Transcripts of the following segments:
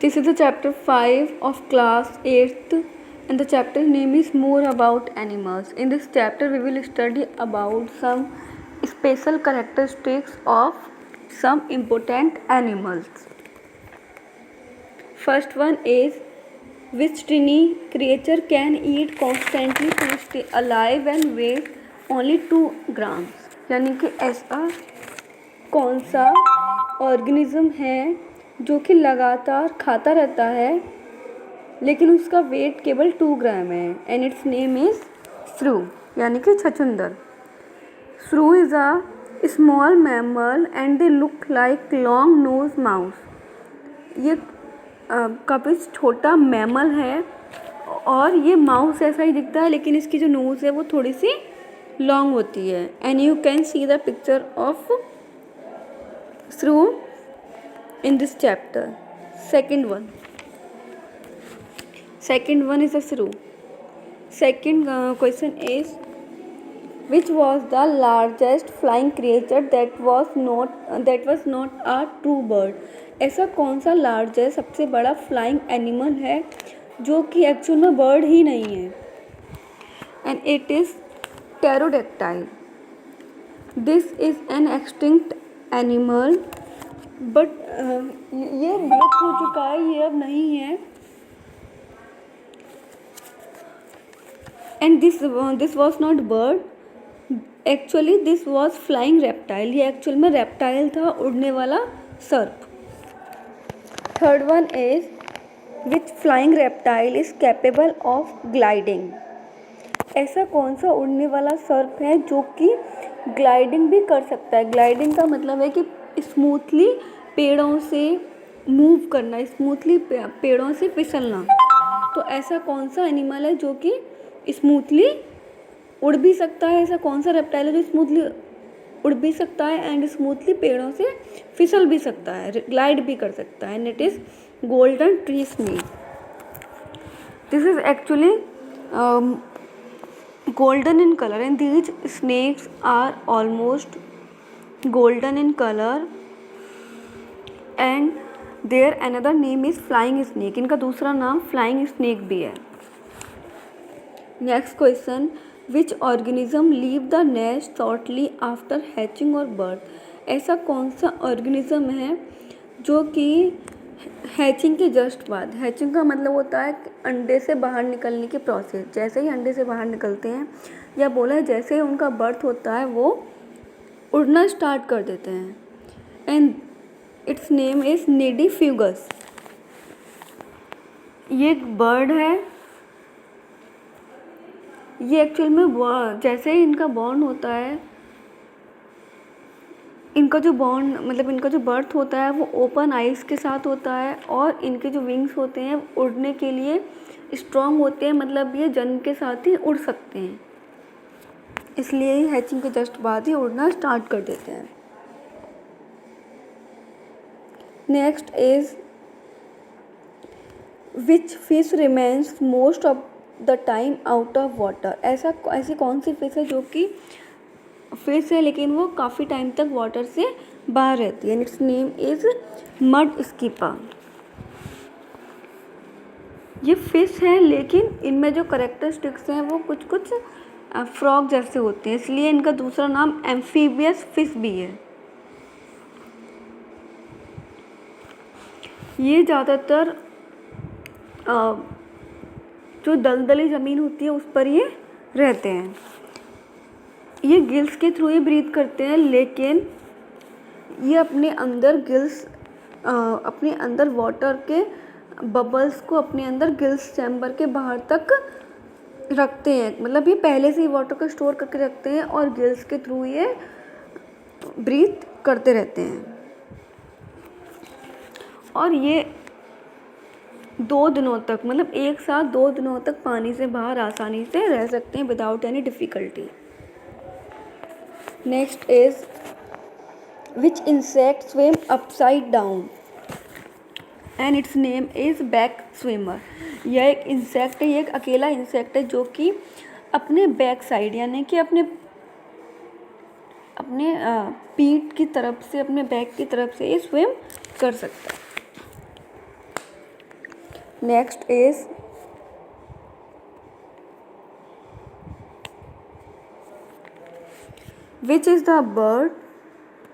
This is the chapter 5 of class 8th and the chapter name is more about animals. In this chapter we will study about some special characteristics of some important animals. First one is which tiny creature can eat constantly to stay alive and weigh only 2 grams. यानी कि ऐसा कौन सा organism है जो कि लगातार खाता रहता है लेकिन उसका वेट केवल 2 ग्राम है एंड इट्स नेम इज श्रू यानी कि छछूंदर. श्रू is a small mammal and they look like long nose mouse. ये काफ़ी छोटा मैमल है और ये माउस ऐसा ही दिखता है लेकिन इसकी जो नोज़ है वो थोड़ी सी लॉन्ग होती है. And you can see the picture of shrew in this chapter. Second one is a shrew. Second question is which was the largest flying creature that was not a true bird. ऐसा कौन सा largest सबसे बड़ा flying animal है जो कि actual में bird ही नहीं है. And it is pterodactyl. This is an extinct animal but ये विलुप्त हो चुका है, ये अब नहीं है. And this was not bird, actually this was flying reptile. ये एक्चुअल में रेप्टाइल था, उड़ने वाला सर्प. Third one is which flying reptile is capable of gliding. ऐसा कौन सा उड़ने वाला सर्प है जो कि ग्लाइडिंग भी कर सकता है. ग्लाइडिंग का मतलब है कि स्मूथली पेड़ों से मूव करना, स्मूथली पेड़ों से फिसलना. तो ऐसा कौन सा एनिमल है जो कि स्मूथली उड़ भी सकता है. ऐसा कौन सा रेप्टाइल है जो स्मूथली उड़ भी सकता है एंड स्मूथली पेड़ों से फिसल भी सकता है, ग्लाइड भी कर सकता है. And it is golden tree snake. This is actually golden in color and these snakes are almost golden in color and their another name is flying snake. इनका दूसरा नाम flying snake भी है. Next question, which organism leave the nest shortly after hatching or birth. ऐसा कौन सा organism है जो कि हैचिंग के जस्ट बाद, हैचिंग का मतलब होता है अंडे से बाहर निकलने की प्रोसेस, जैसे ही अंडे से बाहर निकलते हैं या बोला है जैसे ही उनका बर्थ होता है वो उड़ना स्टार्ट कर देते हैं. And its name is nidifugous. ये एक बर्ड है. ये एक्चुअल में जैसे ही इनका बॉर्न होता है, इनका जो बर्थ होता है वो ओपन आइज़ के साथ होता है और इनके जो विंग्स होते हैं उड़ने के लिए स्ट्रॉन्ग होते हैं, मतलब ये जन्म के साथ ही उड़ सकते हैं, इसलिए ही हैचिंग के जस्ट बाद ही उड़ना स्टार्ट कर देते हैं. Next is which fish remains most of the time out of water. ऐसी कौन सी फिश है जो कि फिश है लेकिन वो काफ़ी टाइम तक वाटर से बाहर रहती है. It's name is mud skipper. ये फिश है लेकिन इनमें जो करेक्टरिस्टिक्स हैं वो कुछ फ्रॉग जैसे होते हैं, इसलिए इनका दूसरा नाम एम्फीबियस फिश भी है. ये ज़्यादातर जो दलदली ज़मीन होती है उस पर ये रहते हैं. ये गिल्स के थ्रू ही ब्रीथ करते हैं लेकिन ये अपने अंदर वाटर के बबल्स को अपने अंदर गिल्स चैम्बर के बाहर तक रखते हैं, मतलब ये पहले से ही वाटर को स्टोर करके रखते हैं और गिल्स के थ्रू ये ब्रीथ करते रहते हैं. और ये 2 दिनों तक, मतलब एक साथ 2 दिनों तक पानी से बाहर आसानी से रह सकते हैं without any difficulty. Next is which insect swim upside down and its name is back swimmer. यह एक इंसेक्ट है, ये एक अकेला इंसेक्ट है जो कि अपने बैक साइड यानी कि अपने पीठ की तरफ से, अपने बैक की तरफ से ये स्विम कर सकता है. Next is which is the bird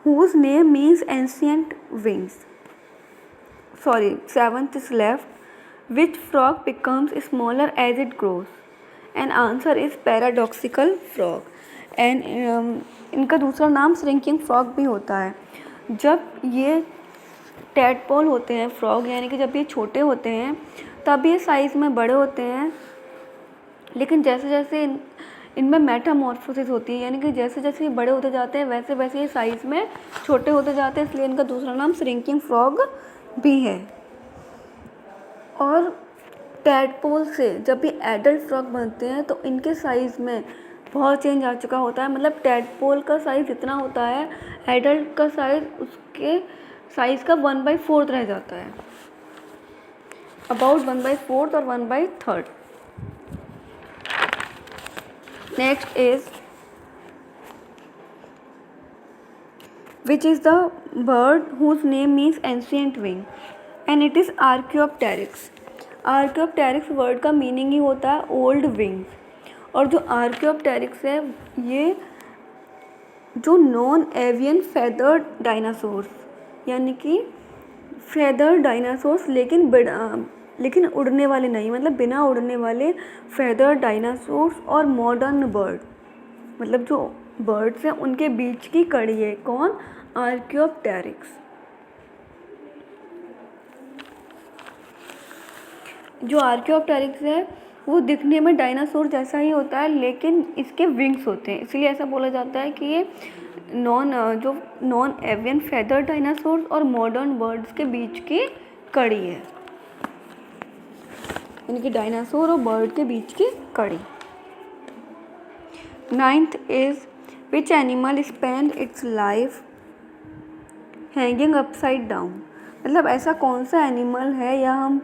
whose name means ancient wings. Sorry, seventh is left. Which frog becomes smaller as it grows? And answer is paradoxical frog. And इनका दूसरा नाम श्रिंकिंग फ्रॉग भी होता है. जब ये टैडपोल होते हैं फ्रॉग, यानी कि जब ये छोटे होते हैं तब ये साइज़ में बड़े होते हैं, लेकिन जैसे जैसे इनमें मेटामॉर्फोसिस होती है, यानी कि जैसे जैसे ये बड़े होते जाते हैं वैसे वैसे ये साइज़ में छोटे होते जाते हैं, इसलिए इनका दूसरा नाम श्रिंकिंग फ्रॉग भी है. और टैडपोल से जब ये एडल्ट फ्रॉग बनते हैं तो इनके साइज़ में बहुत चेंज आ चुका होता है. मतलब टैडपोल का साइज़ इतना होता है, एडल्ट का साइज़ उसके साइज़ का 1/4 रह जाता है, अबाउट 1/4 और 1/3. Next is which is the bird whose name means ancient wing and it is Archaeopteryx. Archaeopteryx word का मीनिंग ही होता है ओल्ड विंग्स. और जो Archaeopteryx है ये जो नॉन एवियन फेदर्ड डायनासोर्स, यानी कि फेदर्ड डायनासोर्स लेकिन उड़ने वाले नहीं, मतलब बिना उड़ने वाले फेदर्ड डायनासोर्स और मॉडर्न बर्ड, मतलब जो बर्ड्स हैं उनके बीच की कड़ी है. कौन? आर्कियोप्टेरिक्स. जो आर्कियोप्टेरिक्स है वो दिखने में डायनासोर जैसा ही होता है, लेकिन इसके विंग्स होते हैं, इसलिए ऐसा बोला जाता है कि ये नॉन एवियन फेदर डायनासोर और मॉडर्न बर्ड्स के बीच की कड़ी है, यानी कि डायनासोर और बर्ड के बीच की कड़ी. Ninth is which animal spend it's life hanging upside down. मतलब ऐसा कौन सा एनिमल है, या हम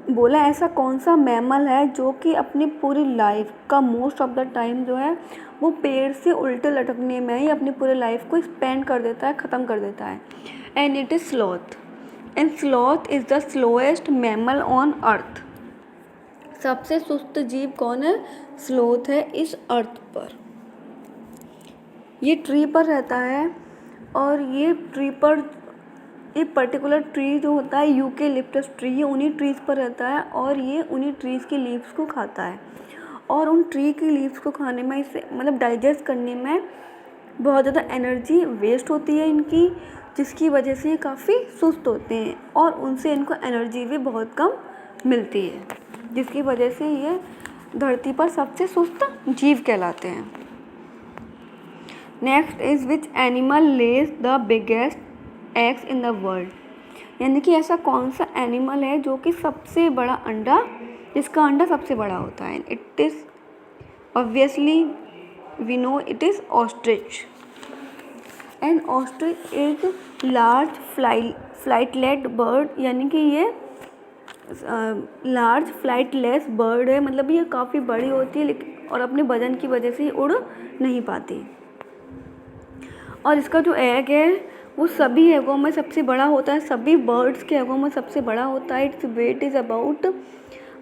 बोला ऐसा कौन सा मैमल है जो कि अपनी पूरी लाइफ का मोस्ट ऑफ द टाइम जो है वो पेड़ से उल्टे लटकने में ही अपनी पूरी लाइफ को स्पेंड कर देता है, ख़त्म कर देता है. And it is sloth. And sloth is the slowest mammal on earth. सबसे सुस्त जीव कौन है? स्लोथ है इस अर्थ पर. ये ट्री पर रहता है और ये ट्री पर एक पर्टिकुलर ट्री जो होता है यूकेलिप्टस ट्री, ये उन्हीं ट्रीज़ पर रहता है और ये उन्हीं ट्रीज़ की लीव्स को खाता है. और उन ट्री की लीव्स को खाने में इसे मतलब डाइजेस्ट करने में बहुत ज़्यादा एनर्जी वेस्ट होती है इनकी, जिसकी वजह से ये काफ़ी सुस्त होते हैं और उनसे इनको एनर्जी भी बहुत कम मिलती है, जिसकी वजह से ये धरती पर सबसे सुस्त जीव कहलाते हैं. Next is which animal Lay's the biggest eggs in the world. यानी कि ऐसा कौन सा एनिमल है जो कि सबसे बड़ा अंडा, जिसका अंडा सबसे बड़ा होता है. It is obviously we know it is ostrich. And ostrich is large flightless bird, यानी कि ये लार्ज फ्लाइटलेस बर्ड है, मतलब ये काफ़ी बड़ी होती है लेकिन और अपने वजन की वजह से उड़ नहीं पाती. और इसका जो एग है वो सभी एगों में सबसे बड़ा होता है, सभी बर्ड्स के एगों में सबसे बड़ा होता है. Its weight is about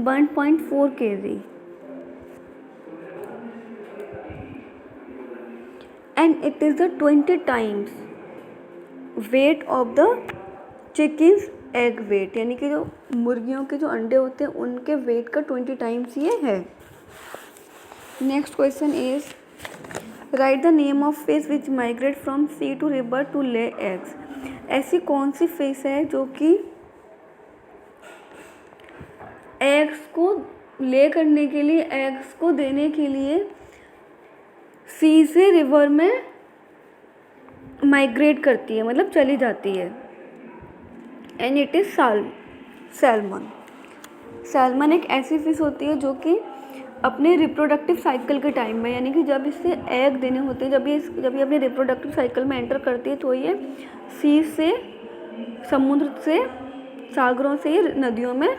1.4 kg. And it is the 20 times weight of the chicken's egg weight, यानी कि जो मुर्गियों के जो अंडे होते हैं उनके वेट का 20 times ये है. Next question is write the name of fish which migrate from sea to river to lay eggs. ऐसी कौन सी फिश है जो कि एग्स को ले करने के लिए, एग्स को देने के लिए सी से रिवर में माइग्रेट करती है, मतलब चली जाती है. And it is salmon. Salmon एक ऐसी फिश होती है जो कि अपने रिप्रोडक्टिव साइकिल के टाइम में, यानी कि जब इससे एग देने होते हैं, जब ये अपने रिप्रोडक्टिव साइकिल में एंटर करती है तो ये सी से, समुद्र से, सागरों से नदियों में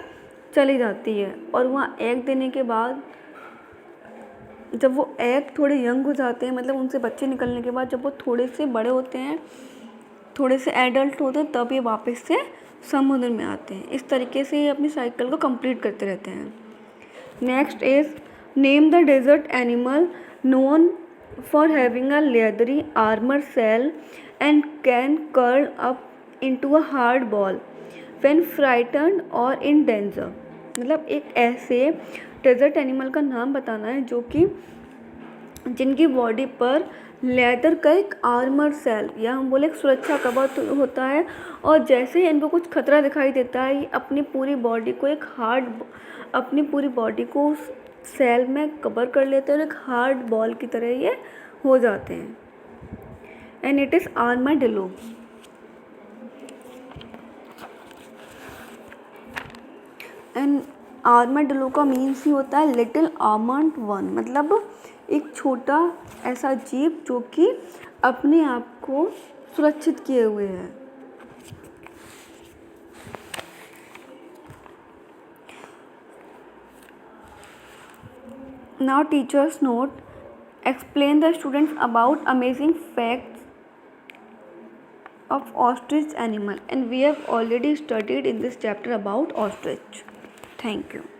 चली जाती है. और वहाँ एग देने के बाद जब वो एग थोड़े यंग हो जाते हैं, मतलब उनसे बच्चे निकलने के बाद जब वो थोड़े से बड़े होते हैं, थोड़े से एडल्ट होते हैं, तब ये वापस से समुद्र में आते हैं। इस तरीके से ये अपनी साइकिल को कंप्लीट करते रहते हैं। Next is name the desert animal known for having a leathery armour shell and can curl up into a hard ball when frightened और इन डेंजर। मतलब एक ऐसे डेजर्ट एनिमल का नाम बताना है जो कि जिनकी बॉडी पर लेदर का एक आर्मर सेल या हम बोले एक सुरक्षा कवच होता है, और जैसे ही इनको कुछ खतरा दिखाई देता है ये अपनी पूरी बॉडी को उस सेल में कवर कर लेते हैं और एक हार्ड बॉल की तरह ये हो जाते हैं। And it is armadillo. And armadillo का मीन्स ही होता है लिटिल आर्मर्ड वन, मतलब एक छोटा ऐसा जीव जो कि अपने आप को सुरक्षित किए हुए है। Now teachers note, explain the students about amazing facts of ostrich animal, and we have already studied in this chapter about ostrich. Thank you.